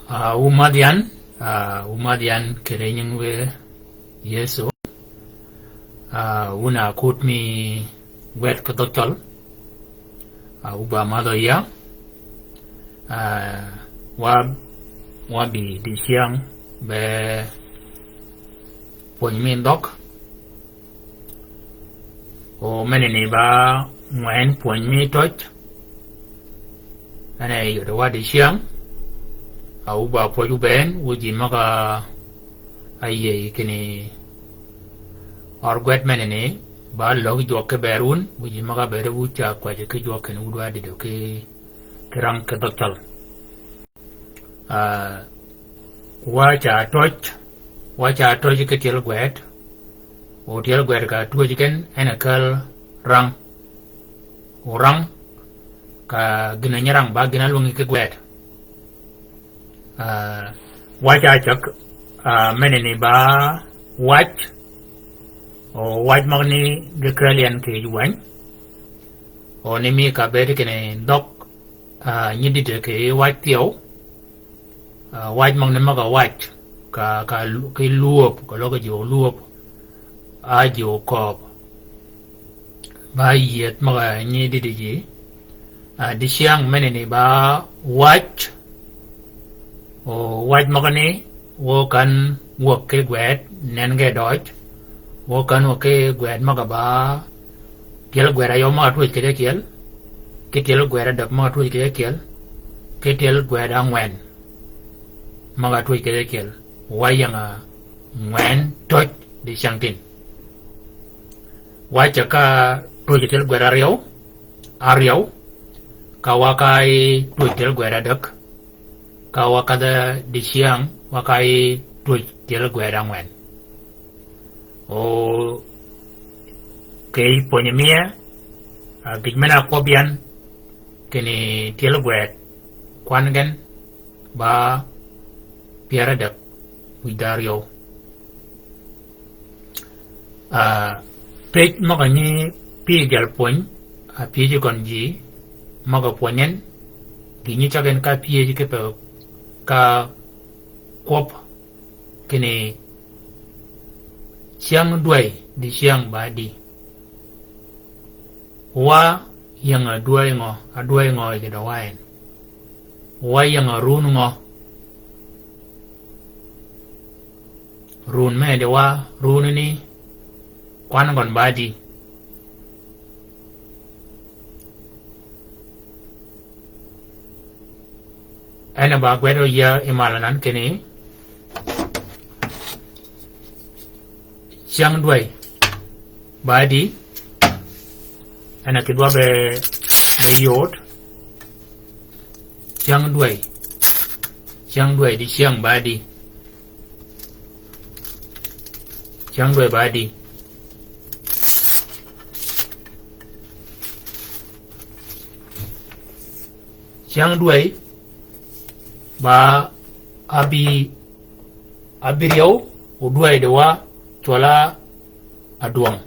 umadian kerenyeng we yeso una kut mi wet kotokol uba mado ya wa bi di siang be poimin dok o menene ba ngwen poimi toch ane yo wa di siang au ba po ju ben uji maka aye kini orgwet menene ba log jo ke berun uji maka beru ucha kwa je ke jo ke nu dwa de ke kerang ke doktal wa cha toch ke tel gwet o tel gwet ka tu ji ken enakal rang orang ka gina nyarang ba gina lungi ke gwet wacha chak menene ba watch o white magni de kralian ke yuan o nemi ka bere kene dok nyidi de ke white tio white magni maga white ka ke luop ko logo jo luop a jo ko ba yet maga nyidi de ji di siang menene ba watch o white magani wo kan wo ke gwet nen ge doj wo kan wo ke gwet maga ba kel gwera yo ma tu ke kel ke kel gwera dak ma tu ke kel ke tel gwera ngwen maga tu ke kel wa yanga ngwen toj di siang tin wa cha ka tu ke tel gwera ariyo kawakai tu tel gwera dak kawakada di siang wakai tuj tel gwera ngwen o kei ponyemia gijmena kobian kini tel gwet kwangen ba piara dak widario pej magani pijal pony piji konji maga ponyen gini chagen ka piji ke pe ka kop kene siang duai di siang ba di wa yang duai ngo ke da wain wa yang run ngo run me de wa run ni kwan gon ba di ana ba gwedo ya imalanan kene siang duai badi ana kedua be yot siang duai di siang badi siang duai badi siang duai ba abiriau udua dewa chola aduang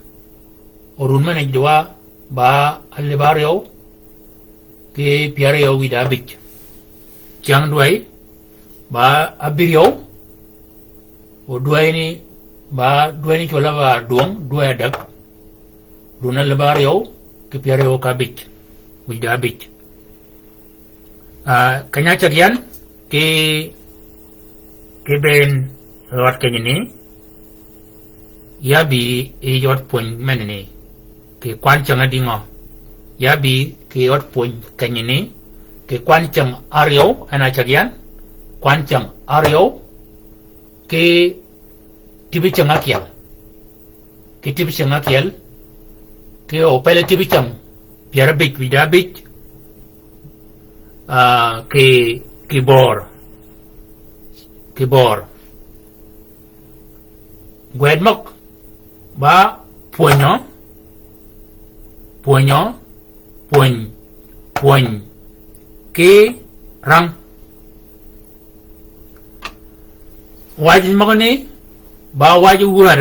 orun mana dewa ba alibario ke piario widabik jang duai ba abiriau udua ini chola ba duang dua dak duna libario ke piario kabik widabik kanya carian ke ben lewat kenya ni ya bi yot pun mana ni ke kwancang adingo ya bi ke yot pun kenya ni ke kwancang ario ana carian kwancang ario ke tibicang akial ke opele tibicang biar big widabik kibor gwed mok ba puony ke rang wajin magani ba waju wad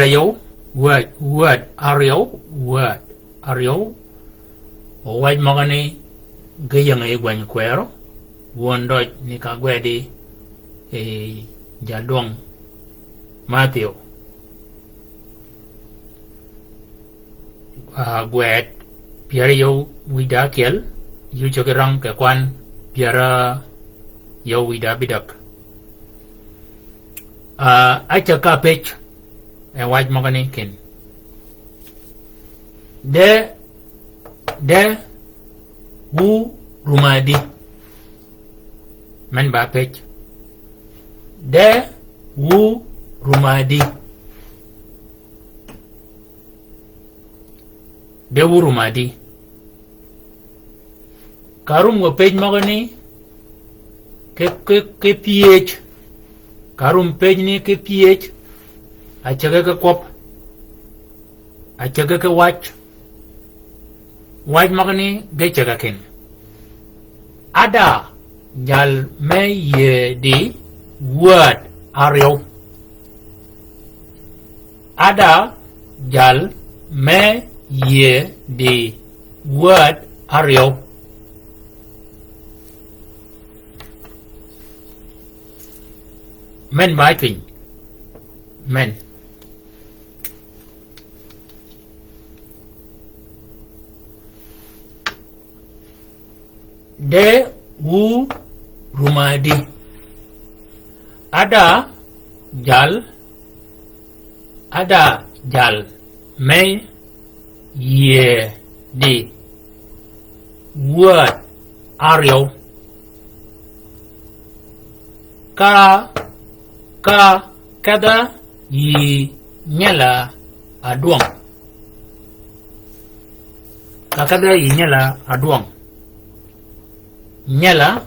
ario waj magani gayang e gwan kwero wondo ni ka gwedi jal duang Matthew gwet piara yo wida kel yu chokerang ke kwan piara yo wida bidak acha ka pech e waj magani ken de wu rumadi men ba pech de wu rumadi de wu rumadi karum go page magani ke ph karum page ni ke ph achaga ke kop achaga ke watch magani ge chaga ken ada jal me ye di word aryo ada jal me ye di word aryo men bai twin men de wu rumadi ada jal me ye di word aryo kada yi nyala aduang kada yi nyala aduang nyala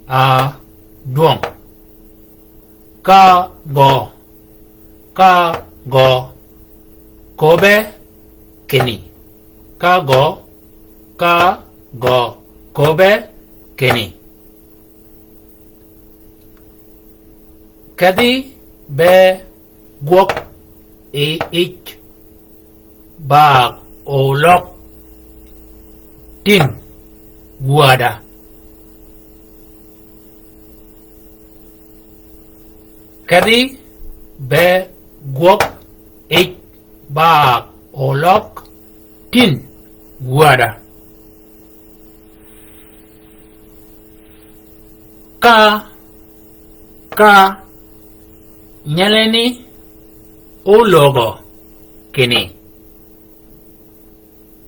aduang ka go kobe keni ka go kobe keni kadi be gwok ich bag olok tin wada kadi be gwok ich bag olok tin wada ka nyaleni o logo kini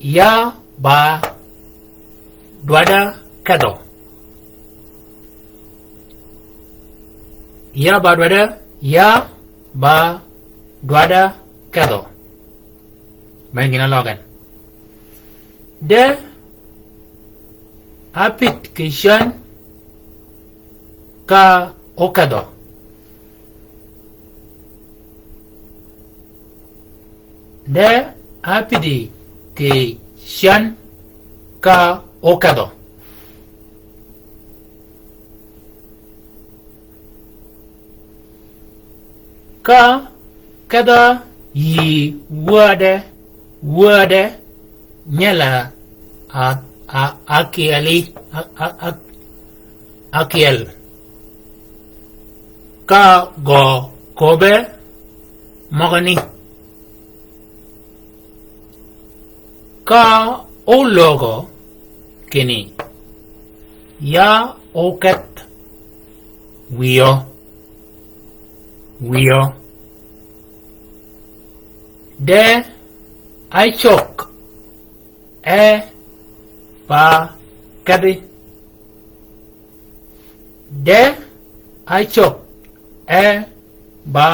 ya ba dwada kado ya ba dwada kado mengina logan de apit kishan ka okado de apidi ke shan ka okado ka kada yi wade nyala akiel ka go kobe magani ka o logo kini ya oket wio de aichok pa kadi de aichok ba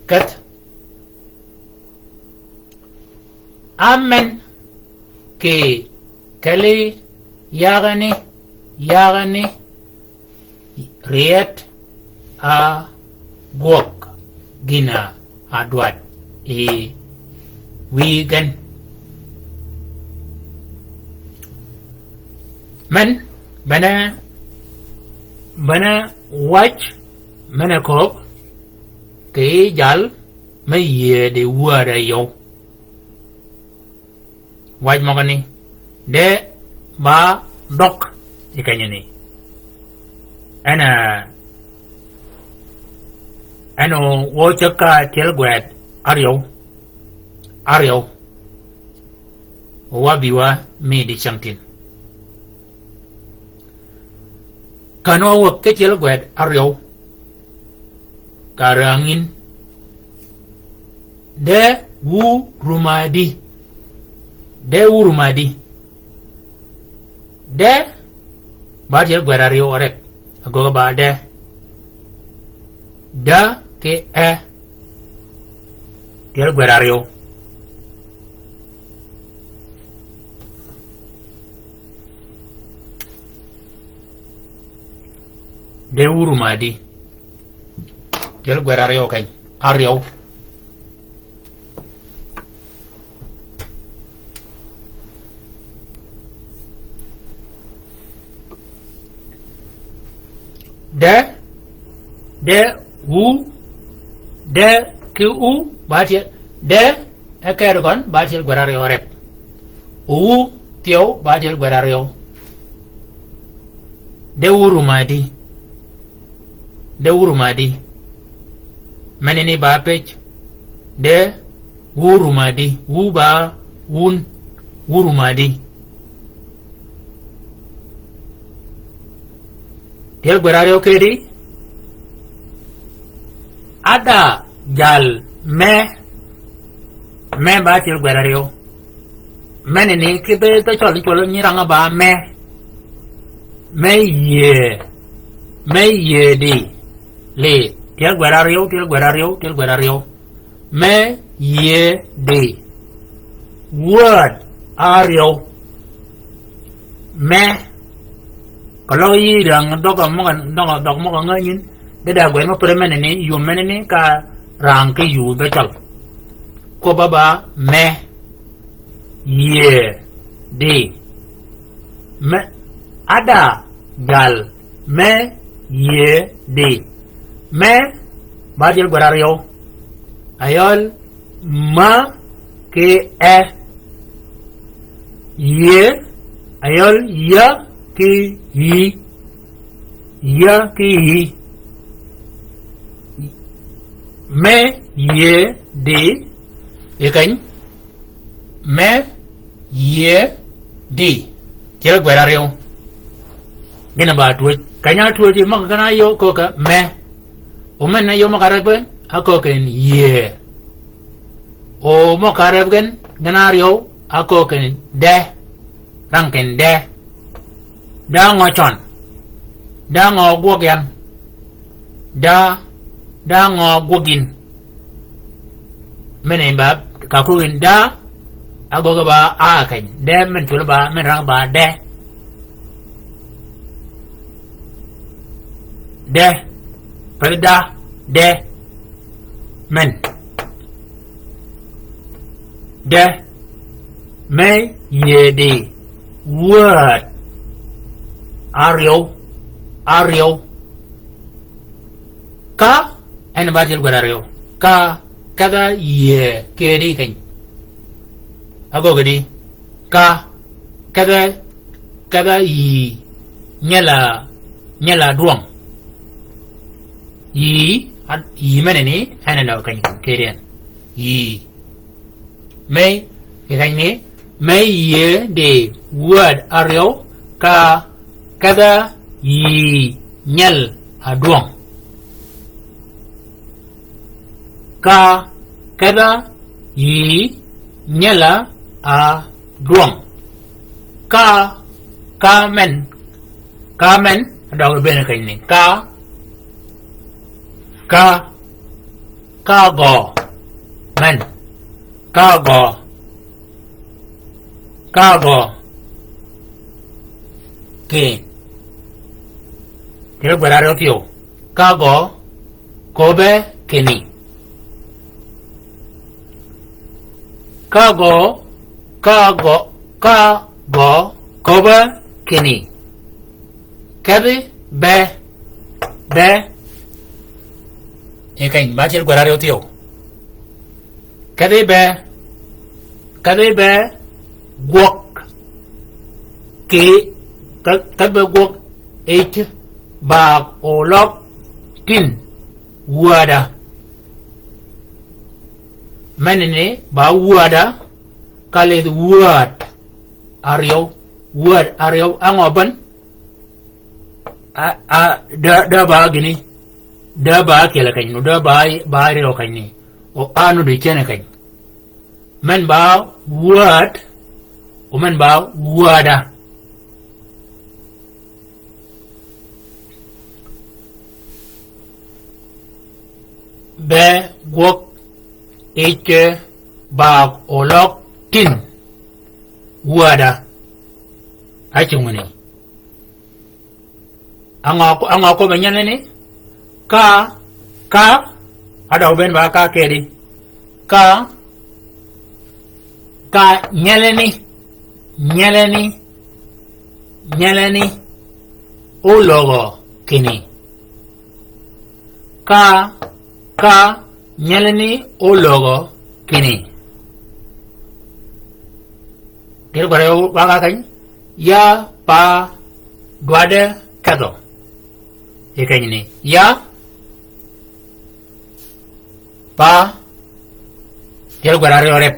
kat amen ke kali yagani riet a gok gina adwat wegan man bana watch mana ko ke jal mai ye de wara yo watch magani de ba dok ikanya ni ana ano wo chaka tel gwet ario wabiwa mi di changtin kano wo ke tel gwet ario karangin de wu rumadi de ba tel gwet ario orek agoga ba de da ke tel gwet ario de urumadi tel gwet ario kany ario de wu de ki u batil de ekergon batil gwet ario rep u tio batil gwet ario de urumadi menini ba pech de urumadi wu ba wun urumadi tel gwet ario kedi ada jal me ba tel gwet ario menini kibe to cholo nyiranga ba me ye di le tel gwet ario me ye di word ario me kalau yang dok mo ngayin de da gwen mo premene ni yu menene ka rangke yu betal ko baba me ye di me ada gal me ye di me badil gwarario ayol ma ke ye ayol ya ki hi me ye di ikan me ye di kira gwarario gina ba tuwe kanya tuwe di maka kana yo koka me umen na yo makarabgen ako ken ye o makarabgen ganario ako ken de rangken de da ngochon da ngogwogen da ngogwogin menen ba kakuin da agoga ba akan de men tul ba men rang ba de perda de men de me ye de word ario ka en batil gwarario ka kada ye kedi kan ago gadi ka kada yi nyala duang yi menene ana na kan kedian yi may kan ni may ye de word ario ka kada yi nyal aduang ka kada yi nyala aduang ka men ada bena kain ni ka go men ka go ke tel gwarario tio ka go kobe keni ka go kobe keni kabe be ikan batil gwarario tio kabe be gwok ke kabe gwok eight bag olok tin wada menene ba wada kale word ariyo word ariyo angoban da ba gini da ba kela kanyi da ba ariyo kanyi o anu de chene kanyi men ba word o men ba wada be gok eche bag olok tin wada achunguni angako banyane ni ka ada uben ba ka kedi ka nyeleni o logo kini ka nyeleni o logo kini dir bare baga kan ya pa duade kado ekani ya pa dir bare orep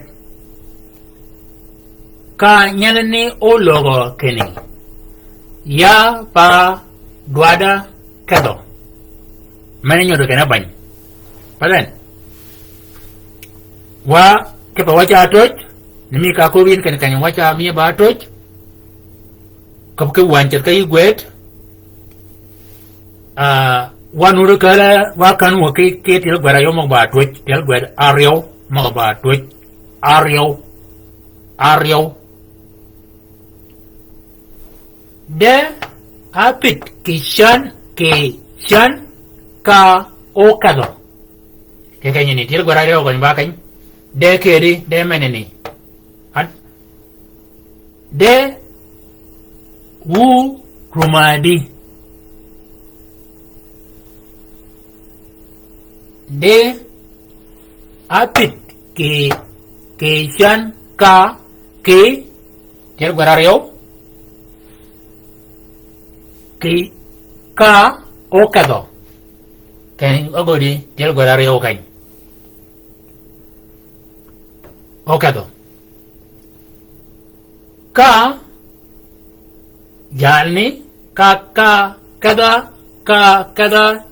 ka nyeleni o logo kini ya pa duada kado mane nyodo kana bany padan wa ke pa wacha toj nimi ka ko bin kan kan wacha mi ba toj kap ke wan cher kai gwet wanuru kala wa kan wa ke til gwara yo mo ba toj til gwet aryo mo ba toj aryo de apit kishan ka o kado ke kanya ni til gwara yo kan ba kan de kedi de meneni de wu rumadi de apit ke shan ka ke til gwara yo ke ka o kado kan ogodi til gwara yo kan okado ka jalni kada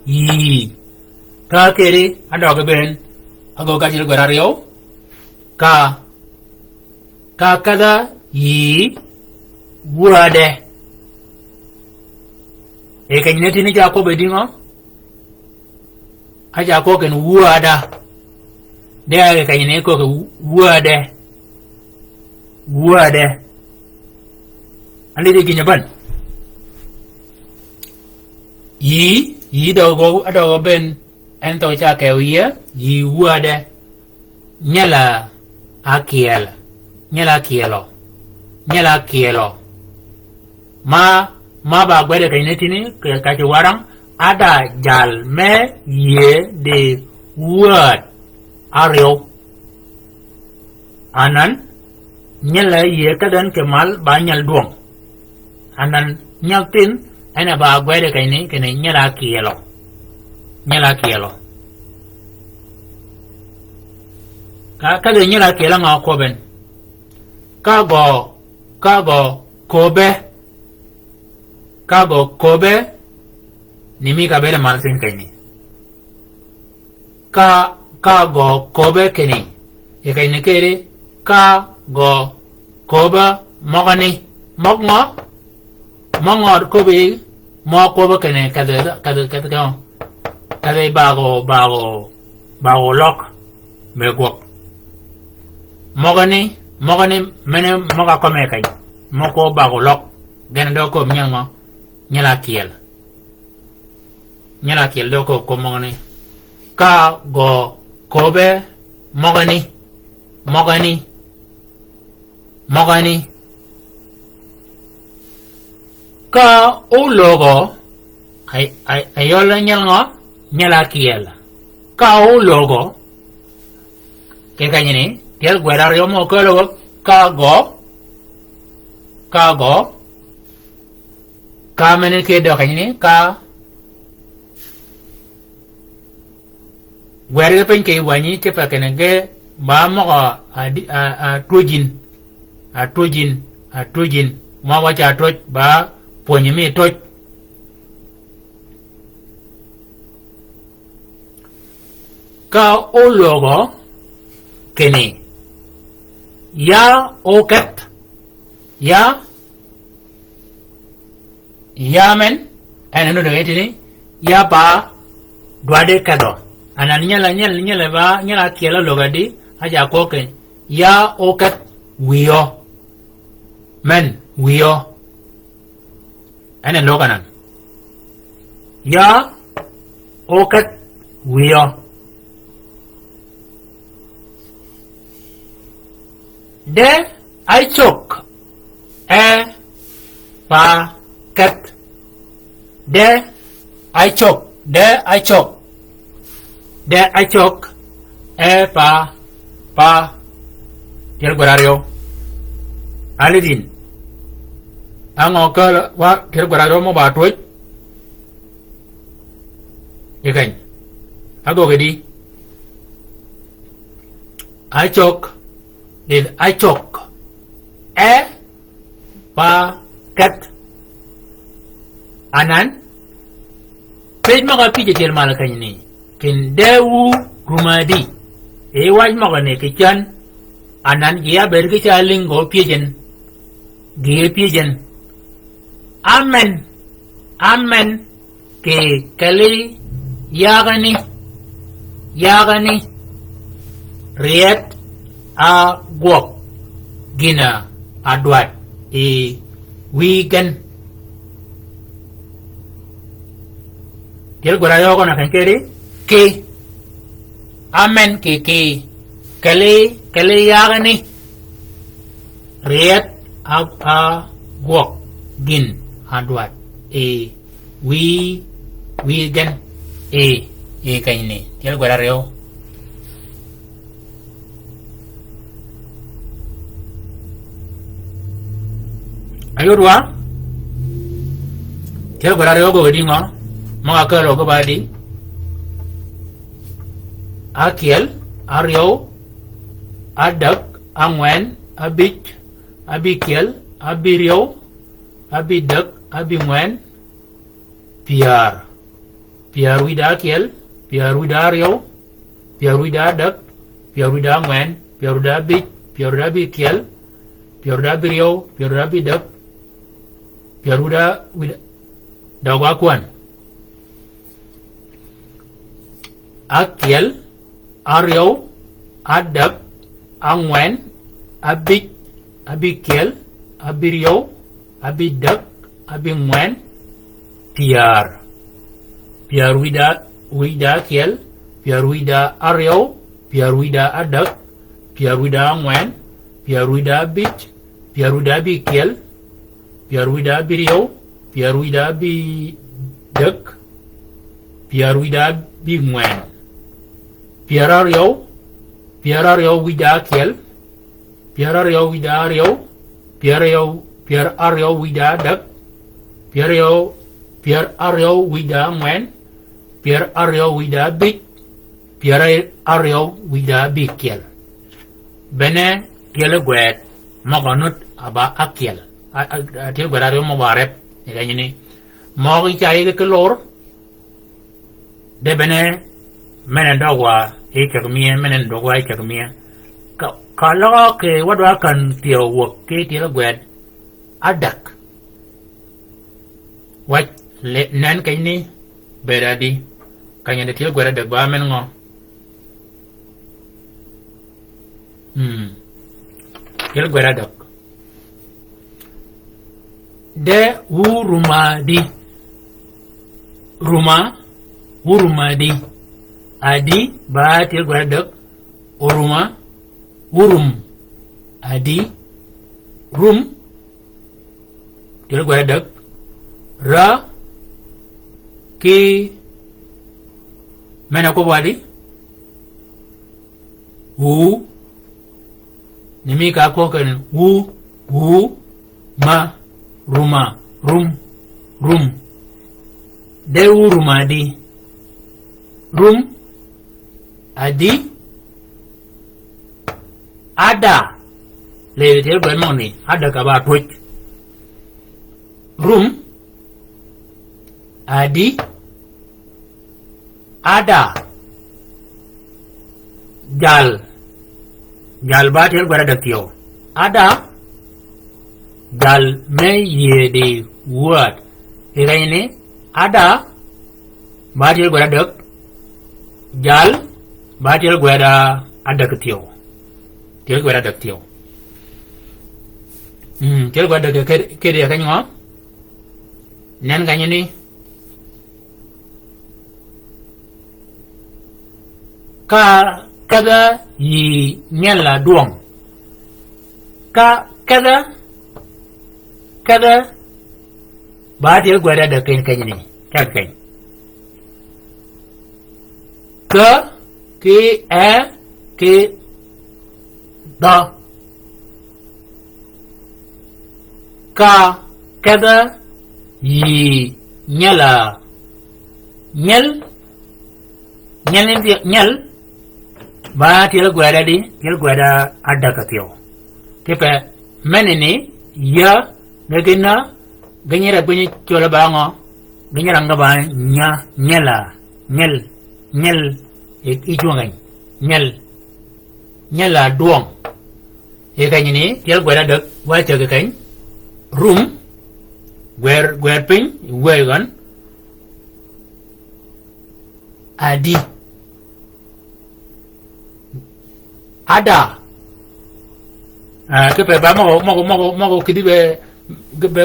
yi ka kere adoga ben ago kajil gorario ka kada yi wade e kanyeti ni jako bedingo aja ko ken wada de kanyene ko wade andi de ginyaban yi do ben ento cha ke wiye yi wade nyala kielo ma ba gwede kanyene tini ka ci warang ada jal me ye de word ariyo anan nyala ye kadan kemal banyal duang anan nyaltin ana ba gwede kayni kene nyala kielo ka kale nyala kielo nga ko ben kago kobe nimi ka bele maltin kayni kago kobe keni e kayni kere kago koba mogani mogma mongor kobe mo koba kene kada bago lok megok mogani mene moga kome kay moko bago lok gene do ko nyala kiel do ko mogani ka go kobe mogani ka o logo ayola nyala kiel ka o logo ke kanyini tiel gwerar yo mo ko logo ka go ka mene ke do kanyini ka gwere pen ke wani ke pa kenenge ba mo trojin ma wa cha troj ba ponyi mi troj ka o logo kene ya okat ya men ana no de tini ya ba dwade kado ana nyala ba nyala kiela logadi aja ko ken ya okat wiyo men wiyo ana loganan ya okat wiyo de I chok pa kat de I chok pa yer gorario alidin ango ka wa yer gorario mo ba toy yekan ago gedi I chok did I chok pa kat anan pej maga pije tel malaka ni kin dewu rumadi waj maga ne kichan anan giya berge chalingo pijen amen ke kali yagani riet a gwok gina adwat weekend kel gora yo kona kan kere ke amen ke kale yagani riet a gwok gin adwat weekend kaini kel gora yo ayurwa kel gorario go dingo mga karo go badi akiel ario adak angwen abich abikiel abirio abidak abingwen piar wida akiel piar wida ario piar wida adak piar wida angwen piar wida abich piar wida abikiel piar wida abirio piar wida abidak Piaruda dawakuan Akiel Aryo Adak Angwen Abikiel Abirio Abidak Abingwen Piarwida Kiel Piarwida Aryo Piarwida Adak Piarwida Angwen Piarwida Abich Piarwida Abikiel Piarwida Birio, Piarwida Bidak, Piarwida Bingwen, Piarario Wida Kiel, Piarario Wida Ario, Piarario Wida Dak, Piarario Wida Ngwen, Piarario Wida Bik, Piarario Wida Bikiel. Bene Kiel Gwet, Magonut Aba Akiel. Til gorario mo barep ni mo gi chai ke lor de bene menen dogwa chakmia menen dogwa chakmia ka lo ke wadwa kan tio wok ke til gwet adak wat le nan kai ni beradi kanya de til gwera de ba men ngo til gwera dak de wurumadi wurumadi adi batil gwadak wurum adi rum til gwadak ra ki mena ko wadi wu nimi ka ko kan wu ma Ruma, rum. Dewu rumadi. Rum, adi, ada le tel ben moni ada ka ba twitch room adi ada jal ba tel gwara da tiyo ada jal me ye de word ini ada ba tel gwara da jal ba tel gwara ada ketiyo tel gwara da tiyo tel gwara da ke dia kan ngom nan kan ni ka kada yi nyala duong ka kada ba tel gwara da kan ni ka kan ka ke a ke da ka kada yi nyala nyal ba tel gwada di tel gwada ada katio kepa menene ya gagena ganyera bunyi chola bango ganyera ngaba nyel ijuangan nyala duong e kanyini tel gwada dak wa chaga kan room where pin where gan adi ada cái bài báo màu cái đi về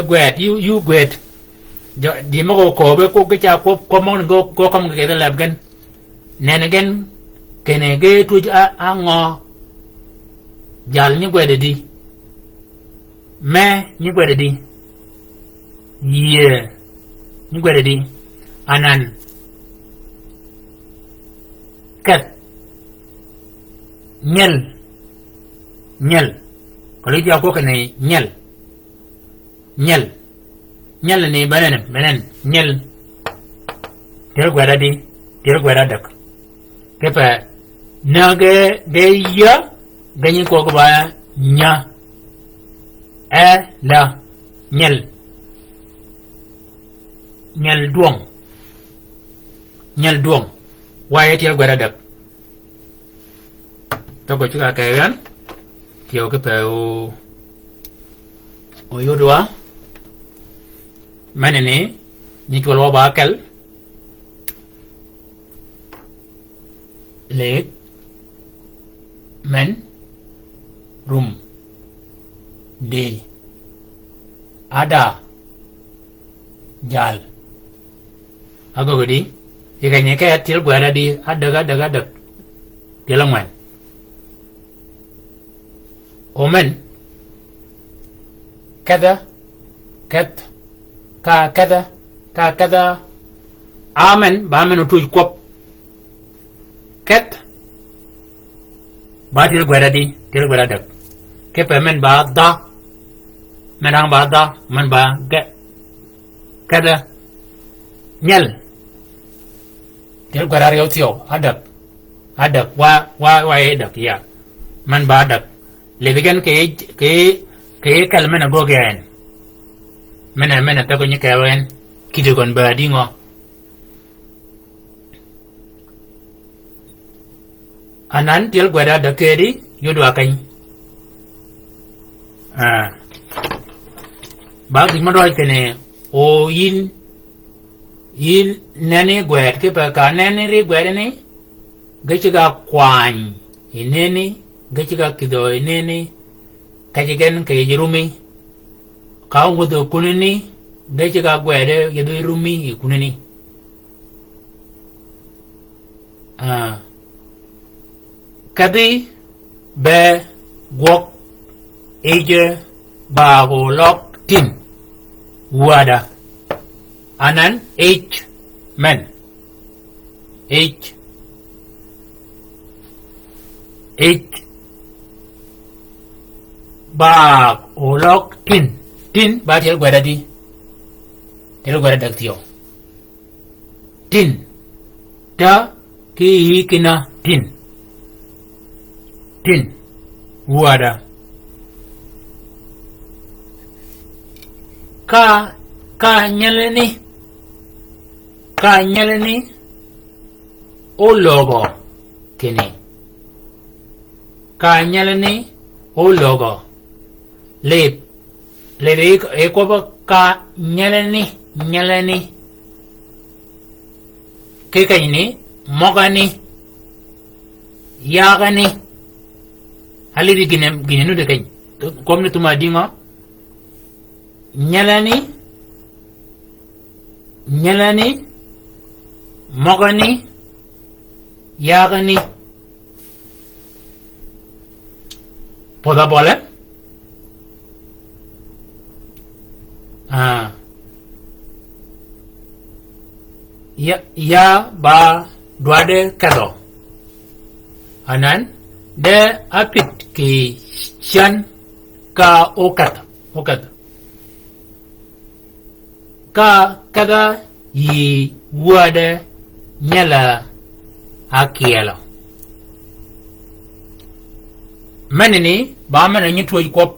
quẹt you quẹt đi màu cổ với cô cái cha cô mong cô không cái đó làm gần nè again cái này cái tôi ngò dal như quẹt đi mẹ như quẹt đi yeah như quẹt đi anan kat nyel kalau dia aku kena nyel ni banan nyel dia gua ada dak kepa naga dia ganyi ko ba nya la nyel duong wae dia gua ada dak tôi có chút cái gắn kiểu cái bèo ôi đó mana ni ni kalau bakal lek men room di ada jal aku gedi ikannya kayak til gua ada di ada di langman ومن كذا كذا آمن بامن وتوج كوب كت باتيل غرادي تيل غرادك كيف من بعد دا من عن بعد دا من بعد كذا نيل تيل غراري أوتيو أدب وا أدب يا من بعدك lebigan ke kalmana gogen mena ta gonye kawen kidogon badi ngo anan tiel gwada da kedi yodo akai ba gi madoi kene o yin nene gwet ke pa ka nene ri gwere ne gachiga kwany inene gachiga kido inene kajigen ke jirumi ka ngodo kunini gachiga gwere yedo rumi kunini kadi be gok eje ba go lok tin wada anan h men h ba olok tin ba tiel gwada di tiel gwada dak tio tin ta ki kina tin Wada. Ka nyeleni o logo kini. Ka nyeleni o logo. Le eko ka nyeleni ke ini mogani yagani haliri gine nu de kay comme tuma dinga nyelani mogani yagani poda bole ya ba duade kado anan de apit ki chan ka okat ka kada yi wade nyala akiela manini ba mana nyi toy kop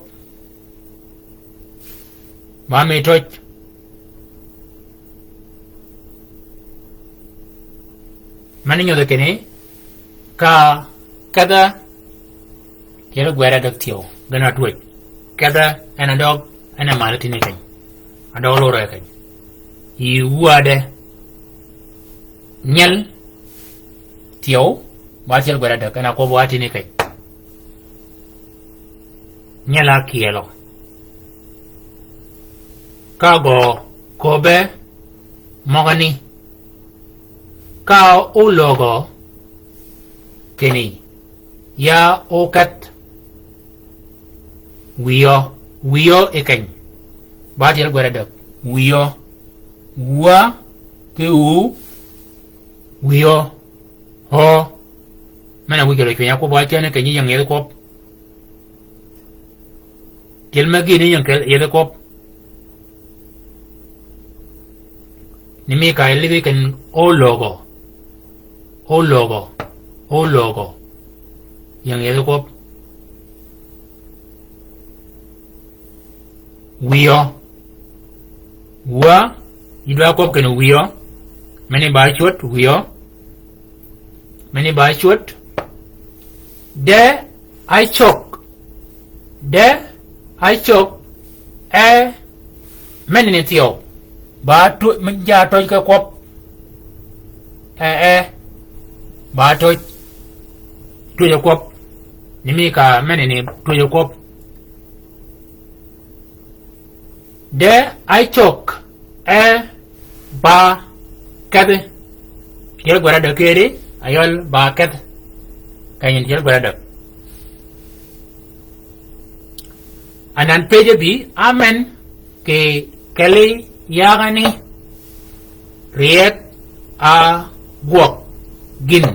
ba me toj mani nyoda kene ka kada yelo gwera dak tiyo gana tuwe kada ana dog ana malatini kany ado loro kany yi wuade nyel tiyo ba tiyo gwera dak ana ko wati ni kany nyela kielo kago kobe mogani ka o logo kini ya okat wiyo ekany ba tiel gwara dak wiyo wa ke u wiyo ho mana wigelo kenya ko ba tiene kenyi yang yel kop tiel magini yang yel kop nimi ka elibi kan o logo yang yel kop wiyo wa idwa kop kan wiyo mani ba chot wiyo mani ba chot de I chok mani ne tiyo ba tu ja to ka kop ba to ya kop nimi ka mani ne to ya kop de I chok ba kade yel gwara da kere ayol ba kad kayin yel gwara da anan peje bi amen ke kali yagani riet a guok gin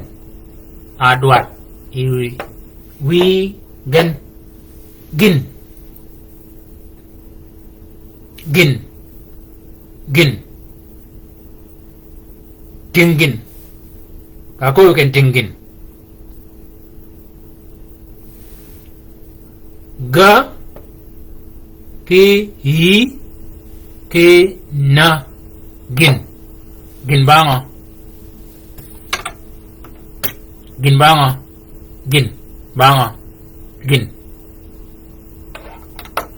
a duat wi gen gin tingin kako ken tingin ga ki hi ki na gin bango gin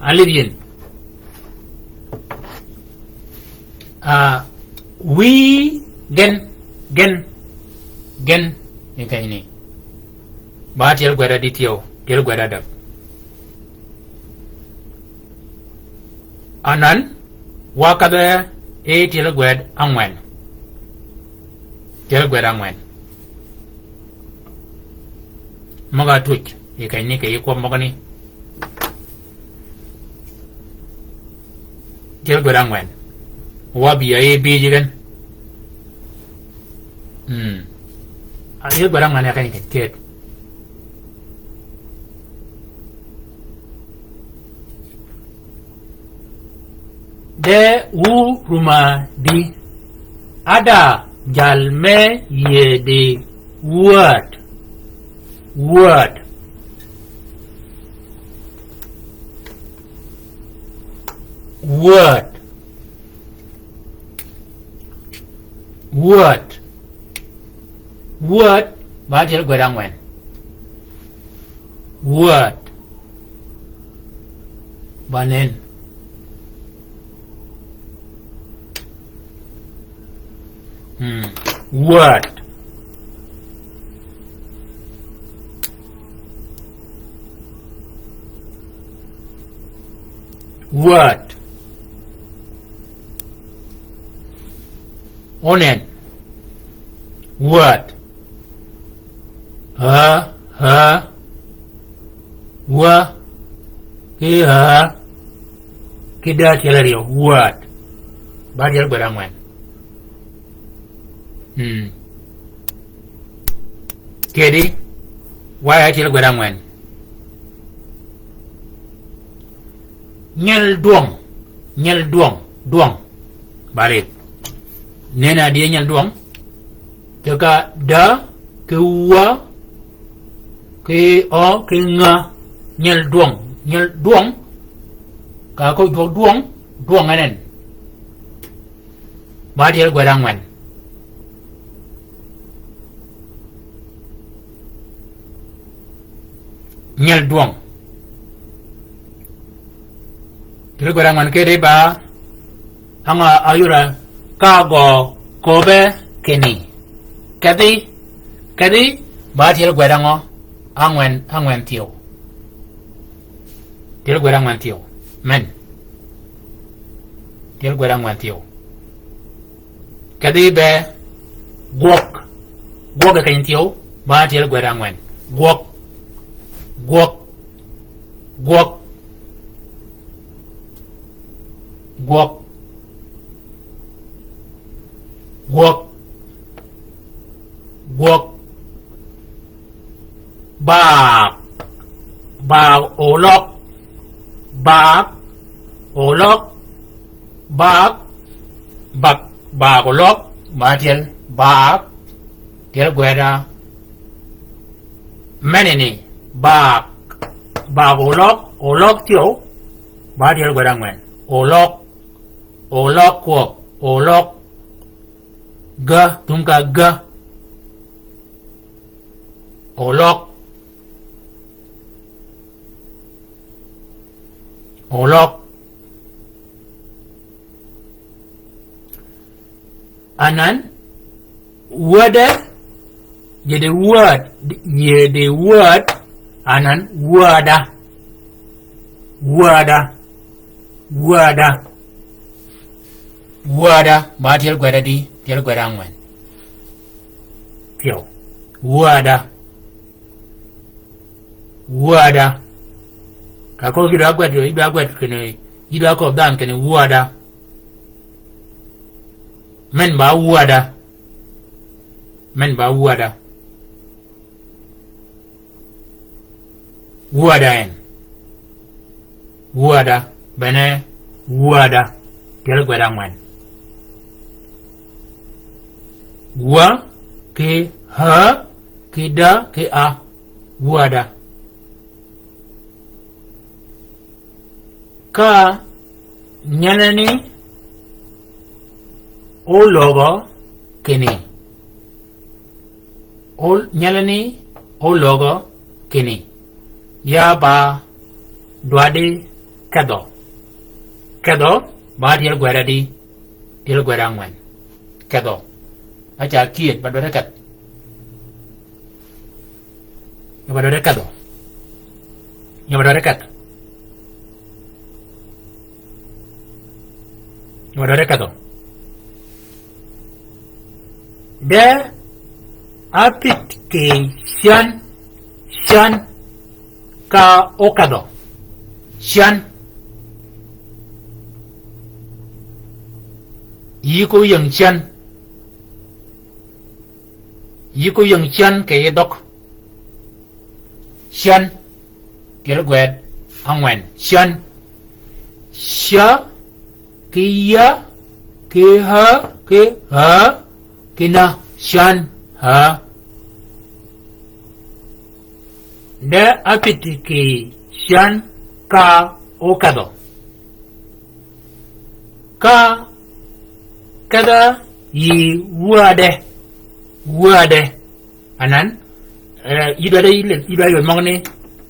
alivien we gen ni kay ni ba tiel gwada di tiyo tiel gwada dak anan wakada tiel gwad angwen maga tuch ni kay ni kay ko magani tiel gwad angwen wabi ay bijigan ayo barang mana kan tiet de rumah di ada jalme ye di word word, word, word ba til gwe dang wen, word ba nen, word, word, onen, word, wa, kida tilario, word, ba til gwe dang wen, kedi, why til gwe dang wen, nyel duong, balik, nena dia nyel duong, jaka da, ke wa, ke o, ke nga, nyel duong, ka ko duong anen, ba til gwe dang wen, nyel duong, til gwe dang wen kedi ba, anga ayura, kago kobe keni kadi ba til gwe dang o angwen tio til gwe dang wen tio men til gwe dang wen tio kadi be gwok kan tio ba til gwe dang wen gwok ba olok ba olok ba til gwe da menene ba olok tio ba til gwe dang wen olok ko olok ga tungka ga olok anan wada jadi word anan wada ba til gwe da di til gwe dang wen tio wada ka ko gida agwet kene gida ko dan kene wada men ba wada bene wada til gwe dang wen wa ke ha ke da ke a wada ka nyanani o logo kini ya ba dwade kado ba til gwe da di til gwe dang wen kado acha kiet ba dwade kat ya ba dwade kado de apit ke shan ka okado shan yiku yang shan ke dok shan til gwe angwen shan sha kia ke ha kina shan ha de apiti ke shan ka okado ka kada yi wade anan idade idade magni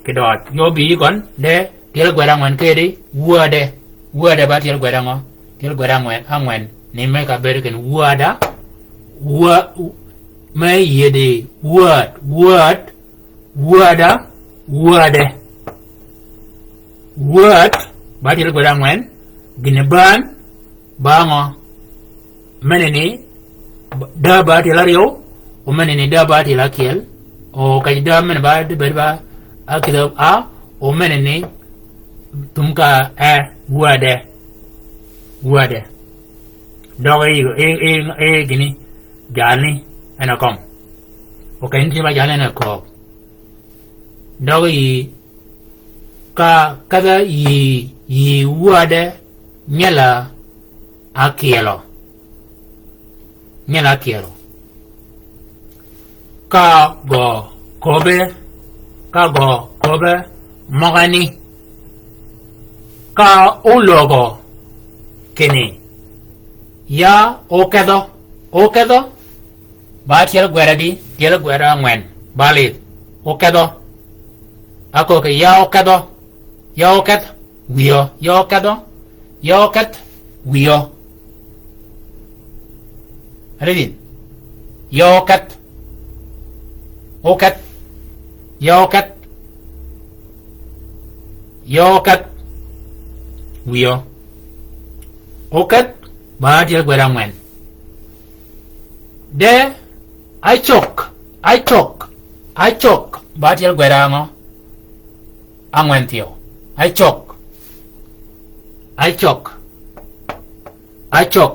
kedot yo bi kon de tiel gwerang wan kedi wade ba tiel gwerang wan angwen ni me ka berken wada me yede wada wade word ba tiel gwerang wan gine ban bango menene da ba tiel ario o menene da ba tiel akiel o kay da men ba de ba akida a o menene tumka wade dogo e gini jalni ana kom o kay nti ba jalni na ko dogo yi kada yi wade nyala akielo ka go kobe magani ka ulogo kini ya okedo ba tiel gwera ngwen balit okedo ako ke ya okedo wio ready yoket wio oket ba tiel gwera ngwen de I chok ba tiel gwera ngo angwen tio I chok I chok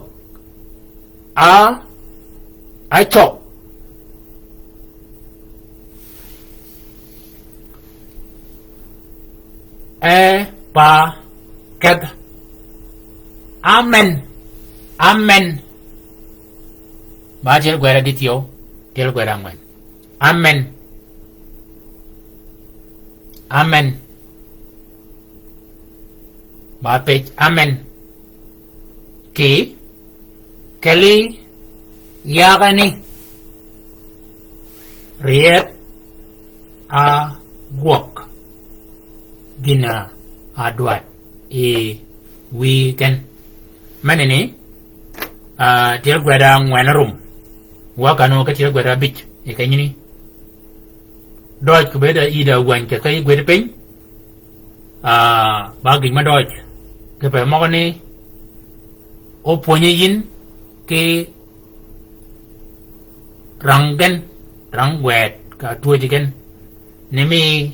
ba ked amen ba tiel gwera ditio tiel gwera ngwen amen ba pej amen keli yagani riet a guok gina adwat weekend manene tiel gwera ngwen rum wakano ka tiel gwera bich e kanyini doj ku beda ida wan ka kai gwera pin ba gi ma doj ke pe mo ni o ponye yin ke rang wet ka tuo jigen nemi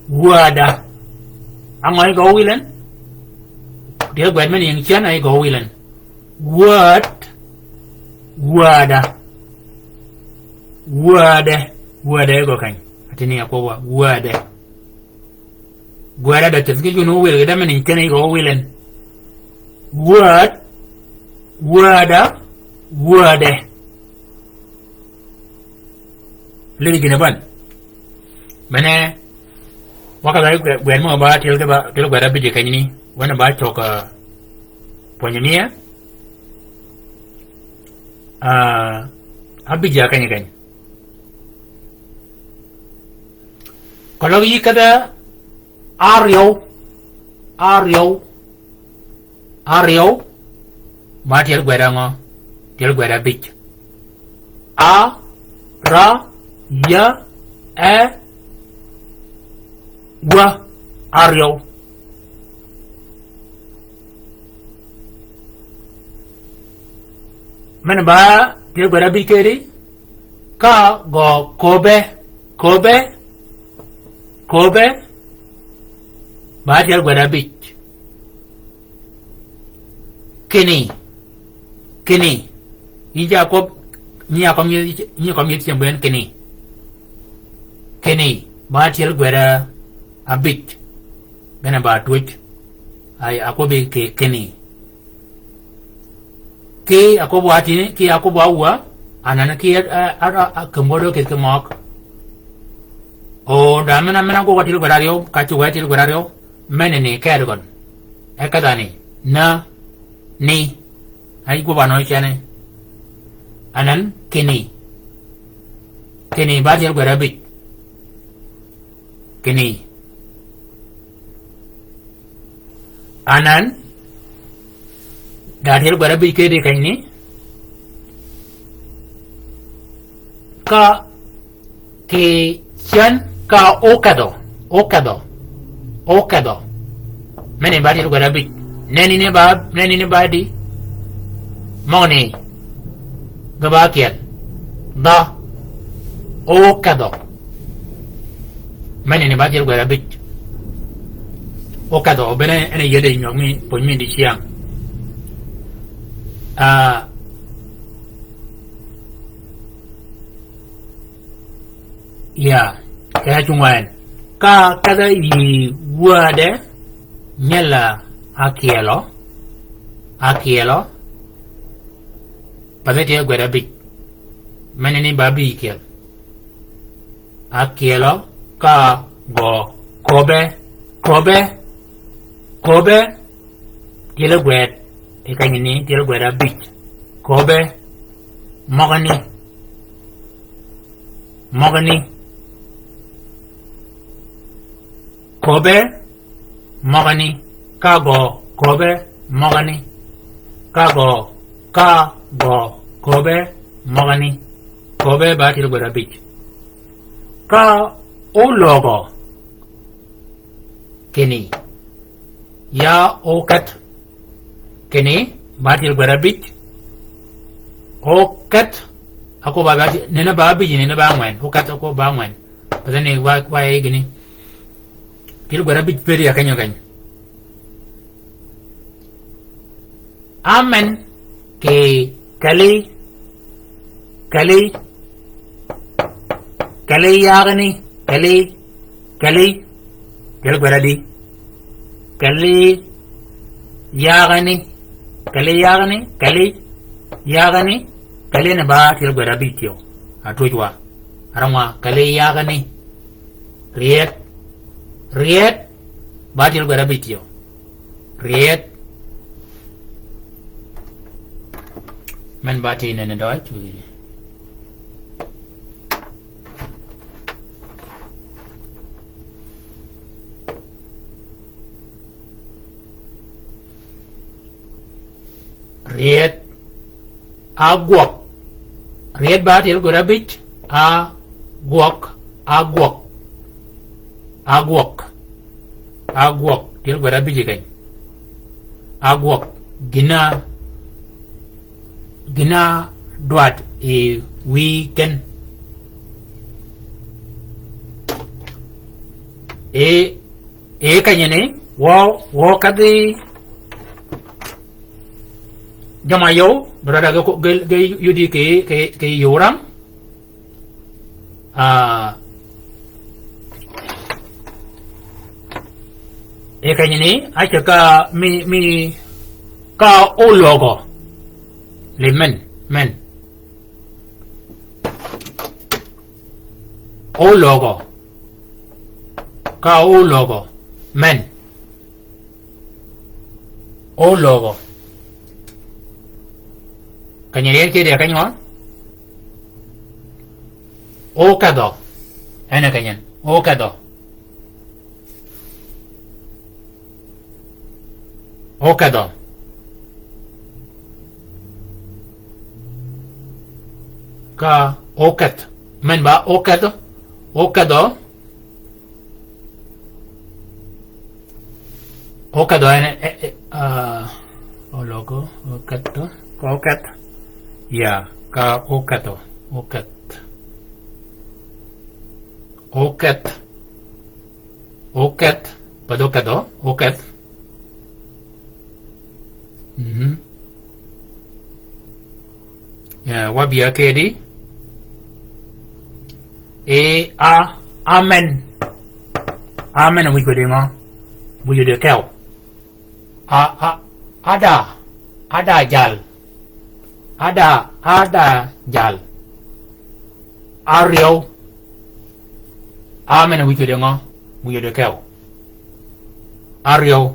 wada angoy go wilen dia gwet men yang chen ai go wilen wade go kan atini ako wade gwada da tafki juno wil da men chen ai go wilen wade lili gina ban mene waka ga gwen mo ba tiel gwada bije kanyini wana ba choka ponyamia abija kanya kalau yi kada ario ba tiel gwada bij ra ya gua ario mana ba tiel gwada bij kedi ka go kobe ba tiel gwada bij kini ija ko ni akom yit chamben kini ba tiel gwada abich bena ba twitch ai akobe ke kini ki akobo atini ki akobo awa anana ki kemodo ke kemok o damena mena ko watil gwada rio kachu watil gwada rio menene kergon ekadani na ni ay gubano chane anan kini batil gwarabi kini anan datil gwarabi kede kayni ka ke chan ka okado mene batil gwarabi neni ne badi moni gabakian da okado mene ne batil gwarabi okado bene ene yede nyomi ponmi di siang ya kaya chungwan ka kada yi wade nyala akielo padete gwarabi manene babi kiel akielo ka go kobe tile gwet ekanyini tile gwarabi kobe mogani kobe mogani kago kobe mogani kago kobe mogani kobe batil gwarabi ka o logo kini ya okat kini batil gwarabi okat ako babati nena babi nena bangwan okat ako bangwan padane wa gini til gwarabi peri akanya kan amen ke kali yagani kali til gwarabi kali yagani kali na ba til gwarabi tio atujwa arangwa kali yagani riet ba til gwarabi tio riet men bati nene Deutsch riet agwok riet batil gwarabi agwok til gwarabi kan agwok gina duat e weekend kanyane wo kadi jamayo berada ke yudi ke yorang kanyane acha ka mi ka o logo le men o logo ka o logo men o logo kanyarian ke dia kanyo o kado ana kanyan o kado ka okat men ba okado ene o logo okat ya ka okado padokado okat ya wabia kedi amen wi godema buyu de kew ada jal ario amen wi godema buyu de kew Ario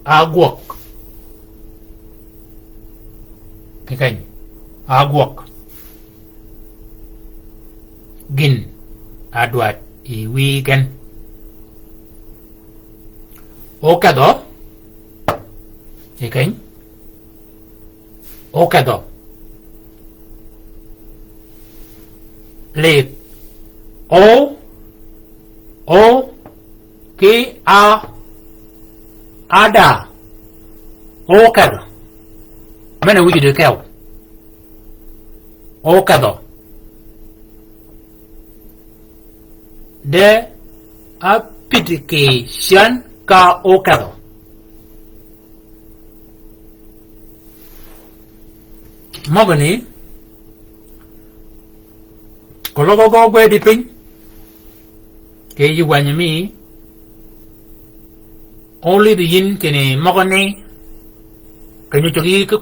Aguok cái cành Aguok Gin Adwat I weekend Okado cái cành Okado Lake O K A Ada Okado Mana wujud de kau Okado The application ka Okado Mogani Kalau kau gue di ping ke yuanya mi only the yin kene mogani kanyu chogi ke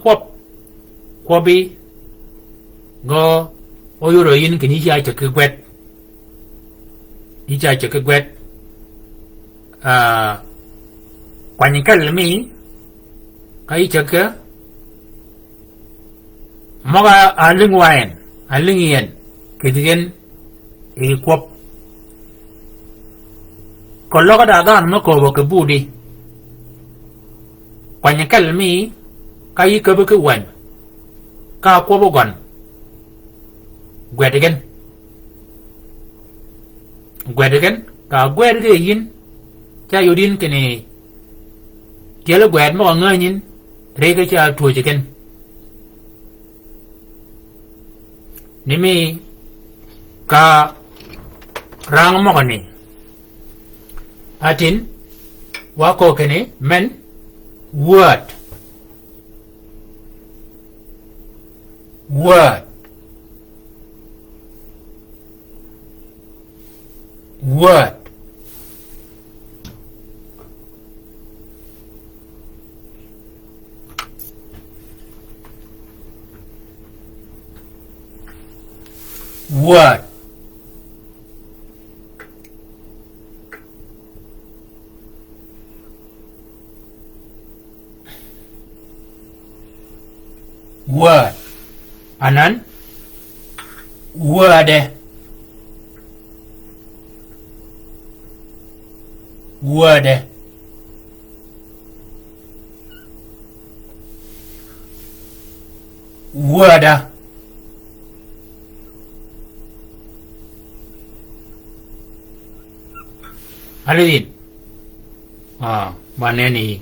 kwabi go oyuro yin kene ya chake gwet ija chake gwet kwanyikal mi kai chake moga alingien kedigen e kwap kalau kada dan mako ke budi kwanyakal mi kai ke be wan ka ko bogon gwedegen ka gwedge yin cha yodin kene jelo gwed mo ngayin rega cha tuojegen nimi ka rang mo ni atin wako kene men word word word anan word alidin maneni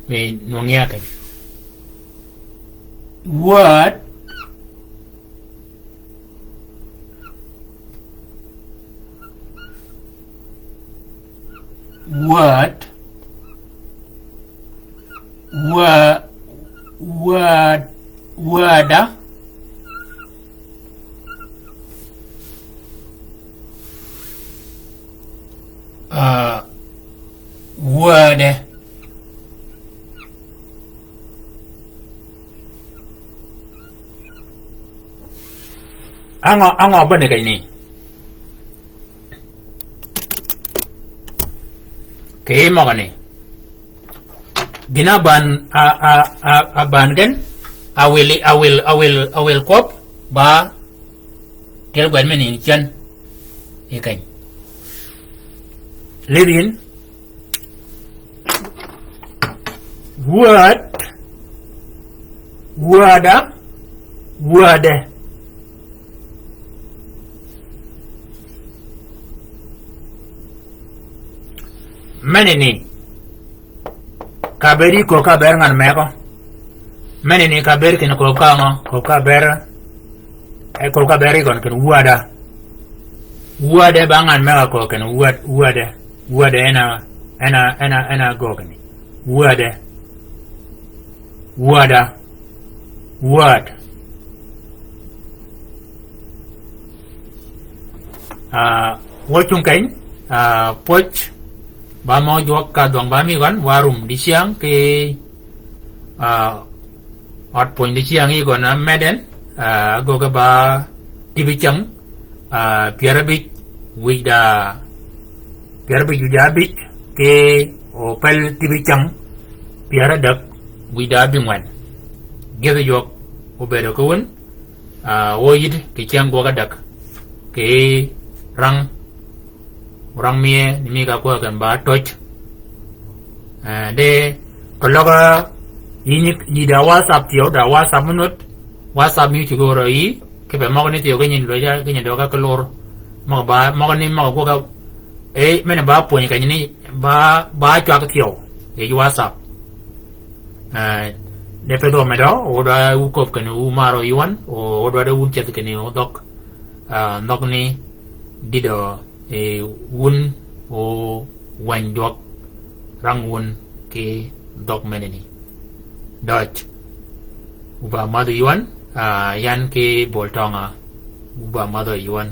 về nó nghe cái word Ango bane kai ni ke mo gani gina ban a ban gen I will cop ba tel gwen men ni chen e kai living word menini kaberi ko kaber ngan meko menini kaber kin ko kaber e ko kaberi kon kin wada bangan meko ko kin wada ena go kin wada word wo chung kain poch ba mo juak ka dong ba mi gon warum di siang ke hot point di siang i gon meden go ga ba tibi chang pierabit wida pierabit jabit ke opel tibi chang piara dak wida bingwan gebe yok obedo ko won woyid ke chang go ga dak ke rang mie ni mi ka ko kan ba toch de ko loga yi da whatsapp tio da whatsapp munut whatsapp mi ti go ro yi ke be mo ni tio ke nyin lo ja ke nyin do ka lor mo ba mo ni mo ko ka mena ba po ni ka ni ba chwa ka tio e whatsapp de pedo me do o da u kop kan u maro yuan o da un chet kan o dok nok ni dido wun o wan dok rang wun ke dok meneni dot uba madu yuan yan ke boltonga uba madu yuan